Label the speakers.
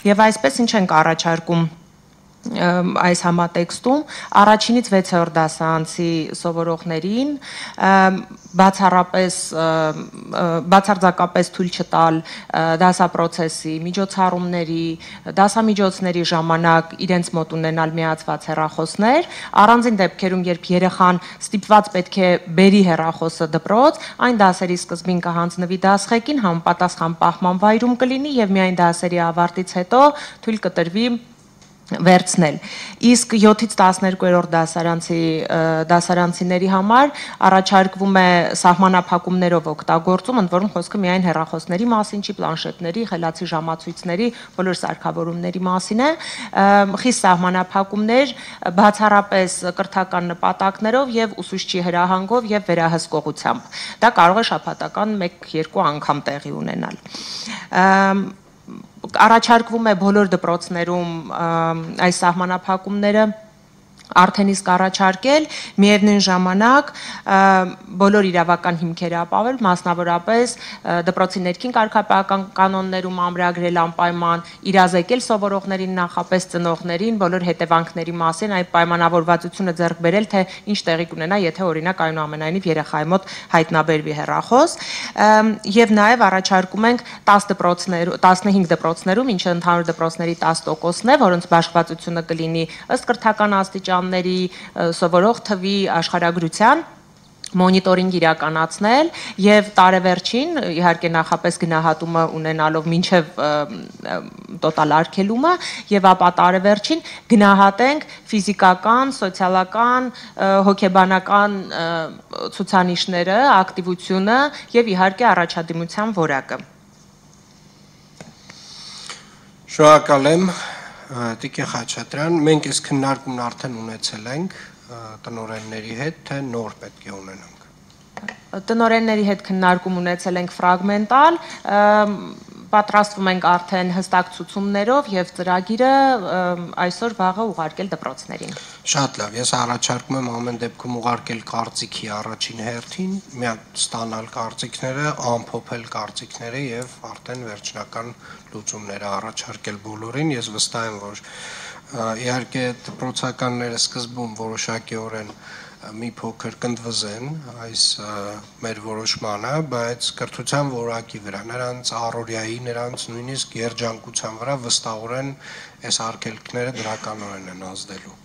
Speaker 1: Եվ այսպես ինչ ենք առաջարկում այս համատեքստում առաջինից 6-րդ դասարանցի սովորողներին բացարձակապես թույլ չտալ դասապրոցեսի, միջոցառումների, դասամիջոցների ժամանակ իրենց մոտ ունենալ միացված հեռախոսներ, առանձին դեպքերում, երբ երեխան ստիպված պետք է բերի հեռախոսը դպրոց, այն դասերի սկզբին կհանձնվի դասղեկին, համապատասխան պահման վայրում կլինի եւ միայն դասերի ավարտից հետո թույլ կտրվի վերցնել։ Իսկ 7-ից 12-րդ դասարանցիների համար առաջարկվում է սահմանափակումներով օգտագործում, ընդ որում խոսքը միայն հեռախոսների մասին չի, պլանշետների, խելացի ժամացույցների, բոլոր սարքավորումների մասին է, խիստ սահմանափակումներ, բացառապես կրթական նպատակներով եւ ուսուցչի հրահանգով եւ վերահսկողությամբ։ Դա կարող է շաբաթական 1-2 անգամ տեղի ունենալ։ Առաջարկվում է բոլոր դպրոցներում այս սահմանափակումները արդեն իսկ առաջարկել, միևնույն ժամանակ բոլոր իրավական հիմքերը ապավել, մասնավորապես դպրոցի ներքին կարգապահական կանոններում ամրագրել անպայման, իրազեկել սովորողներին, նախապես ծնողներին, բոլոր հետևանքների մասին, այդ պայմանավորվածությունը ձեռք բերել, թե ինչ տեղի կունենա, եթե օրինակ այնուամենայնիվ երեխայի մոտ հայտնաբերվի հեռախոս, եւ նաեւ առաջարկում ենք 15 դպրոցներում, ինչը ընդհանուր դպրոցների 10%-ն է, որոնց բաշխվածությունը կլինի ըստ կրթական աստիճան սովորող թվի աշխարհագրության մոնիտորինգ իրականացնել եւ տարեվերջին իհարկե նախապես գնահատումը ունենալով մինչեւ տոտալ արգելումը եւ ապա տարեվերջին գնահատենք ֆիզիկական, սոցիալական, հոգեբանական ցուցանիշները, ակտիվությունը եւ իհարկե առաջադիմության որակը։
Speaker 2: Շնորհակալ եմ Տիկին Խաչատրյան, մենք այս քննարկումն արդեն ունեցել ենք տնօրենների հետ, թե նոր պետք է ունենանք։
Speaker 1: Տնօրենների հետ քննարկում ունեցել ենք ֆրագմենտալ, պատրաստվում ենք արդեն հստակ ցուցումներով եւ ծրագիրը այսօր վաղը ուղարկել դպրոցներին։
Speaker 2: Շատ լավ, ես առաջարկում եմ ամեն դեպքում ուղարկել կարծիքի առաջին հերթին, միակ ստանալ կարծիքները, ամփոփել կարծիքները եւ արդեն վերջնական լուծումները առաջարկել բոլորին։ Ես վստահ եմ, որ իհարկե դպրոցականները սկզբում որոշակիորեն մի փոքր կնդվզեն այս մեր որոշմանը, բայց կրթության որակի վրա, նրանց առօրյայի, նրանց նույնիսկ երջանկության վրա վստահորեն այս արգելքները դրականորեն են ազդելու։